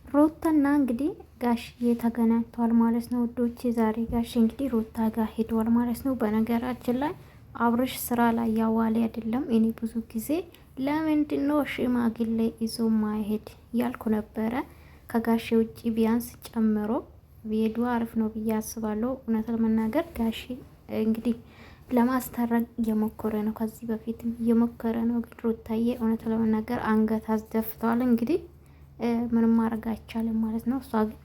ሩታና እንግዲህ ጋሽዬ ተገናኝተዋል ማለት ነው ውዶቼ። ዛሬ ጋሽ እንግዲህ ሩታ ጋር ሄደዋል ማለት ነው። በነገራችን ላይ አብርሽ ስራ ላይ ያዋለ አይደለም። እኔ ብዙ ጊዜ ለምንድን ነው ሽማግሌ ይዞ ማይሄድ ያልኩ ነበረ። ከጋሼ ውጭ ቢያንስ ጨምሮ ቢሄዱ አሪፍ ነው ብዬ አስባለሁ። እውነት ለመናገር ጋሼ እንግዲህ ለማስታረቅ እየሞከረ ነው። ከዚህ በፊትም እየሞከረ ነው። ግን ሩታዬ እውነት ለመናገር አንገት አስደፍተዋል። እንግዲህ ምንም ማድረግ አይቻልም ማለት ነው። እሷ ግን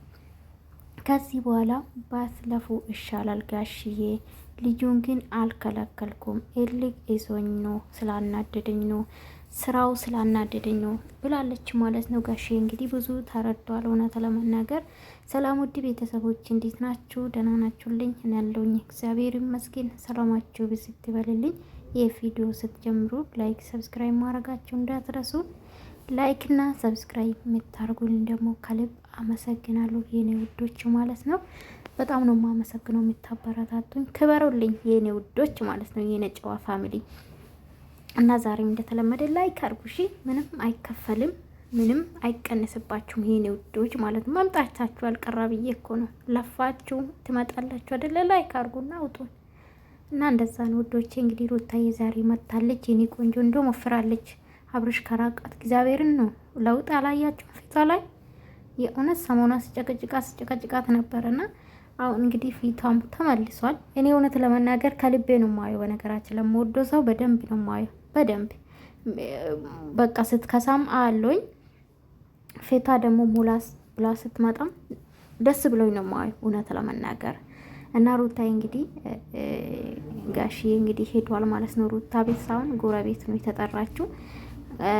ከዚህ በኋላ ባትለፉ ይሻላል ጋሽዬ። ልጁን ግን አልከለከልኩም፣ ኤልግ ይዞኝ ነው፣ ስላናደደኝ ነው፣ ስራው ስላናደደኝ ነው ብላለች ማለት ነው። ጋሽዬ እንግዲህ ብዙ ተረዷል። እውነት ለመናገር ሰላም ውድ ቤተሰቦች እንዴት ናችሁ? ደህና ናችሁልኝ? እኔ ያለሁኝ እግዚአብሔር ይመስገን። ሰላማችሁ ብዝት ይበልልኝ። ይህ ቪዲዮ ስትጀምሩ ላይክ፣ ሰብስክራይብ ማድረጋችሁ እንዳትረሱ። ላይክ እና ሰብስክራይብ የምታደርጉልኝ ደግሞ ከልብ አመሰግናለሁ የኔ ውዶች ማለት ነው። በጣም ነው የማመሰግነው የምታበረታቱኝ። ክበሩልኝ የኔ ውዶች ማለት ነው፣ የኔ ጨዋ ፋሚሊ እና ዛሬም እንደተለመደ ላይክ አድርጉ እሺ። ምንም አይከፈልም፣ ምንም አይቀንስባችሁም የኔ ውዶች ማለት ነው። መምጣታችሁ አልቀራ ብዬ እኮ ነው። ለፋችሁ ትመጣላችሁ አይደለ? ላይክ አድርጉና አውጡን እና እንደዛ ነው ውዶቼ። እንግዲህ ሩታዬ ዛሬ መታለች የኔ ቆንጆ፣ እንደው ወፍራለች። አብርሽ ከራቃት እግዚአብሔርን ነው። ለውጥ አላያችሁ ፊቷ ላይ? የእውነት ሰሞኗ ስጨቀጭቃት ነበረና አሁን እንግዲህ ፊቷም ተመልሷል። እኔ እውነት ለመናገር ከልቤ ነው ማየው። በነገራችን ለምወደው ሰው በደንብ ነው ማየው። በደንብ በቃ ስትከሳም አለኝ ፊቷ ደግሞ ሙላስ ብላ ስትመጣም ደስ ብሎኝ ነው ማየው እውነት ለመናገር እና ሩታዬ እንግዲህ ጋሽዬ እንግዲህ ሄዷል ማለት ነው። ሩታ ቤት ሳይሆን ጎረቤት ነው የተጠራችው።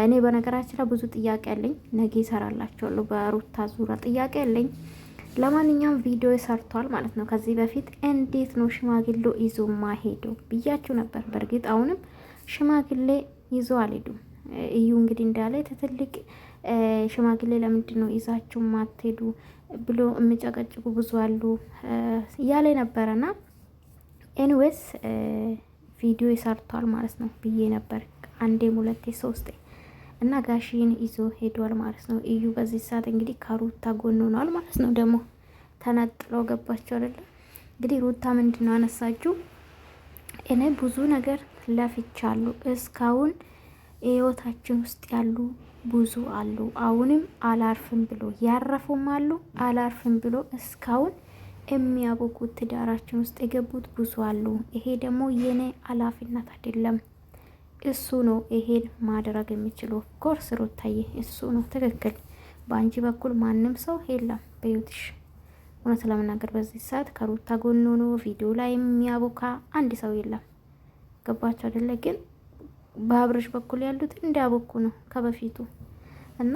እኔ በነገራችን ላይ ብዙ ጥያቄ አለኝ። ነገ እሰራላችኋለሁ በሩታ ዙሪያ ጥያቄ አለኝ። ለማንኛውም ቪዲዮ ሰርቷል ማለት ነው። ከዚህ በፊት እንዴት ነው ሽማግሌ ይዞ ማሄደው ብያችሁ ነበር። በእርግጥ አሁንም ሽማግሌ ይዞ አልሄዱም። እዩ እንግዲህ እንዳለ ትልቅ ሽማግሌ ለምንድን ነው ይዛችሁ ማትሄዱ ብሎ የሚጨቀጭቁ ብዙ አሉ እያለ ነበረና ኤኒዌይስ ቪዲዮ ሰርቷል ማለት ነው ብዬ ነበር አንዴም ሁለቴ ሶስቴ እና ጋሽዬን ይዞ ሄዷል ማለት ነው። እዩ በዚህ ሰዓት እንግዲህ ከሩታ ጎን ሆኗል ማለት ነው። ደግሞ ተነጥለው ገባቸው አይደለ? እንግዲህ ሩታ ምንድን ነው አነሳችሁ? እኔ ብዙ ነገር ለፍቻለሁ እስካሁን ህይወታችን ውስጥ ያሉ ብዙ አሉ። አሁንም አላርፍም ብሎ ያረፉም አሉ። አላርፍም ብሎ እስካሁን የሚያቦኩት ትዳራችን ውስጥ የገቡት ብዙ አሉ። ይሄ ደግሞ የኔ ኃላፊነት አይደለም። እሱ ነው ይሄን ማድረግ የሚችለው። ኮርስ ሩታዬ እሱ ነው ትክክል። በአንቺ በኩል ማንም ሰው የለም በህይወትሽ። እውነት ለመናገር በዚህ ሰዓት ከሩታ ጎን ሆኖ ቪዲዮ ላይ የሚያቦካ አንድ ሰው የለም። ገባቸው አይደለ? ግን በአብርሽ በኩል ያሉት እንዲያቦኩ ነው ከበፊቱ እና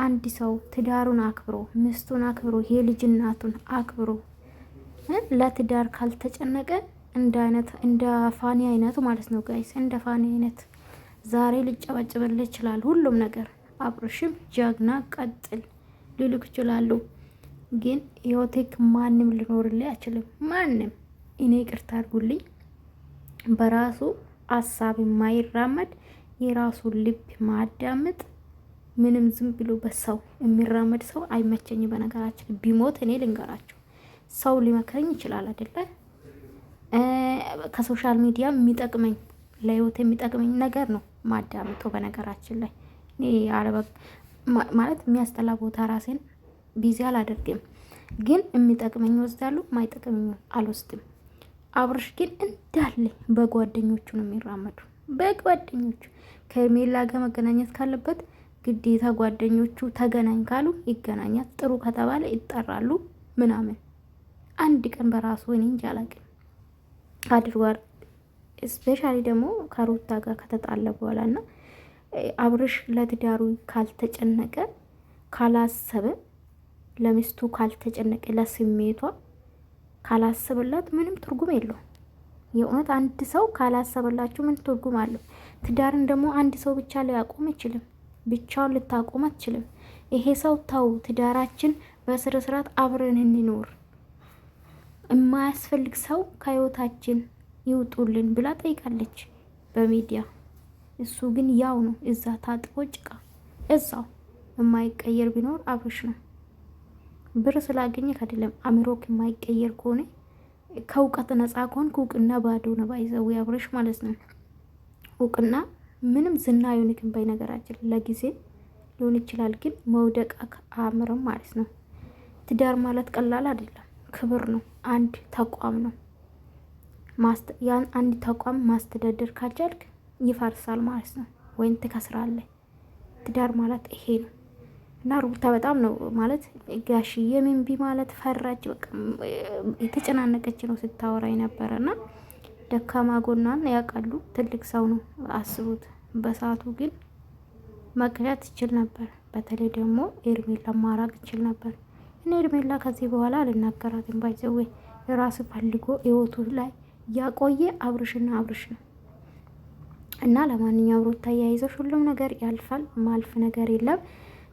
አንድ ሰው ትዳሩን አክብሮ ሚስቱን አክብሮ የልጅ እናቱን አክብሮ ለትዳር ካልተጨነቀ እንደ ፋኒ አይነቱ ማለት ነው ጋይስ፣ እንደ ፋኒ አይነት ዛሬ ሊጨበጭብልህ ይችላል ሁሉም ነገር። አብርሽም ጀግና ቀጥል ሊልክ ይችላሉ። ግን ህይወቴክ ማንም ሊኖርልህ አይችልም። ማንም እኔ ይቅርታ አድርጉልኝ፣ በራሱ ሀሳብ የማይራመድ የራሱ ልብ ማዳመጥ ምንም ዝም ብሎ በሰው የሚራመድ ሰው አይመቸኝ። በነገራችን ቢሞት እኔ ልንገራቸው ሰው ሊመክረኝ ይችላል አይደለ? ከሶሻል ሚዲያ የሚጠቅመኝ ለህይወት የሚጠቅመኝ ነገር ነው ማዳመጠው። በነገራችን ላይ እኔ ማለት የሚያስጠላ ቦታ ራሴን ቢዚ አላደርግም። ግን የሚጠቅመኝ ወስዳለሁ፣ ማይጠቅመኝ አልወስድም። አብርሽ ግን እንዳለ በጓደኞቹ ነው የሚራመዱ። በጓደኞቹ ከሜላ ጋር መገናኘት ካለበት ግዴታ ጓደኞቹ ተገናኝ ካሉ ይገናኛል። ጥሩ ከተባለ ይጠራሉ ምናምን። አንድ ቀን በራሱ እኔ እንጃ አላውቅም አድርጓል። ስፔሻሊ ደግሞ ከሩታ ጋር ከተጣለ በኋላ እና አብርሽ ለትዳሩ ካልተጨነቀ ካላሰበ፣ ለሚስቱ ካልተጨነቀ፣ ለስሜቷ ካላሰበላት ምንም ትርጉም የለውም። የእውነት አንድ ሰው ካላሰበላችሁ ምን ትርጉም አለው? ትዳርን ደግሞ አንድ ሰው ብቻ ሊያቆም አይችልም። ብቻውን ልታቆም አትችልም። ይሄ ሰው ተው ትዳራችን በስነ ስርዓት አብረን እንኖር፣ የማያስፈልግ ሰው ከህይወታችን ይውጡልን ብላ ጠይቃለች በሚዲያ። እሱ ግን ያው ነው እዛ ታጥቦ ጭቃ እዛው። የማይቀየር ቢኖር አብርሽ ነው። ብር ስላገኘክ አይደለም። አእምሮክ የማይቀየር ከሆነ ከእውቀት ነጻ ከሆንክ እውቅና ባዶ ነው። ባይዘው አብርሽ ማለት ነው። እውቅና ምንም ዝና አይሆንክም። በነገራችን ለጊዜ ሊሆን ይችላል፣ ግን መውደቅ አያምርም ማለት ነው። ትዳር ማለት ቀላል አይደለም፣ ክብር ነው። አንድ ተቋም ነው። ያን አንድ ተቋም ማስተዳደር ካልቻልክ ይፈርሳል ማለት ነው፣ ወይም ትከስራለህ። ትዳር ማለት ይሄ ነው። እና ሩታ በጣም ነው ማለት ጋሽዬ ምን ቢ ማለት ፈራች። በቃ የተጨናነቀች ነው ስታወራ የነበረ እና ደካማ ጎኗን ያውቃሉ። ትልቅ ሰው ነው አስቡት። በሰዓቱ ግን መቅረት ይችል ነበር። በተለይ ደግሞ ኤርሜላ ማራቅ ይችል ነበር። እኔ ኤርሜላ ከዚህ በኋላ አልናገራትም። ባይዘዌ የራሱ ፈልጎ ህይወቱ ላይ ያቆየ አብርሽና አብርሽ ነው። እና ለማንኛውም ሩታ ተያይዘሽ ሁሉም ነገር ያልፋል። ማልፍ ነገር የለም።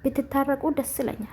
ብትታረቁ ደስ ይለኛል።